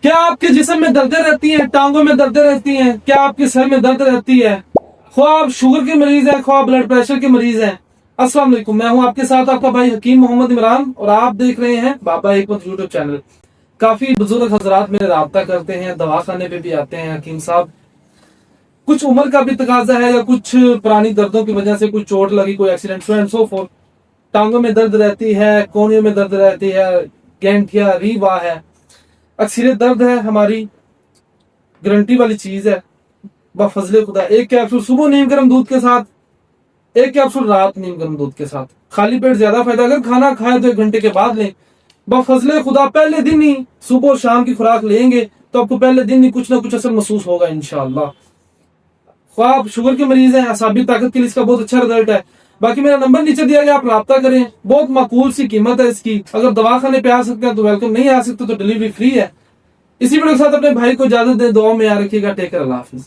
क्या आपके जिस्म में दर्दें रहती हैं, टांगों में दर्दें रहती हैं, क्या आपके सर में दर्द रहती है? ख्वाह आप शुगर के मरीज हैं, ख्वाह ब्लड प्रेशर के मरीज हैं। अस्सलाम वालेकुम, मैं हूं आपके साथ आपका भाई हकीम मोहम्मद इमरान और आप देख रहे हैं बाबा हिकमत यूट्यूब चैनल। काफी बुजुर्ग हजरात मेरे राब्ता करते हैं, दवाखाने पे भी आते हैं हकीम साहब। कुछ उम्र का भी तकाजा है या कुछ पुरानी दर्दों की वजह से, कोई चोट लगी, कोई accident, so and so fourth. टांगों में दर्द रहती है, कोहनियों में दर्द रहती है, गैंठिया रीवा है, अक्सर दर्द है। हमारी गारंटी वाली चीज है बफजले खुदा। एक कैप्सूल सुबह नीम गर्म दूध के साथ, एक कैप्सूल रात नीम गर्म दूध के साथ। खाली पेट ज्यादा फायदा, अगर खाना खाए तो 1 घंटे के बाद लें। बफजले खुदा पहले दिन ही सुबह और शाम की खुराक लेंगे तो आपको पहले दिन ही कुछ ना कुछ असर महसूस होगा इंशाअल्लाह। ख्वाह आप शुगर के मरीज हैं, असाबी ताकत के लिए इसका बहुत अच्छा रिजल्ट है। बाकी मेरा नंबर नीचे दिया गया, आप राब्ता करें। बहुत माकूल सी कीमत है इसकी। अगर दवाखाने पे आ सकते हैं तो वेलकम, नहीं आ सकते तो डिलीवरी फ्री है। इसी वीडियो के साथ अपने भाई को इजाजत दें, दुआ में याद रखिएगा। टेक केयर, अल्लाह हाफिज।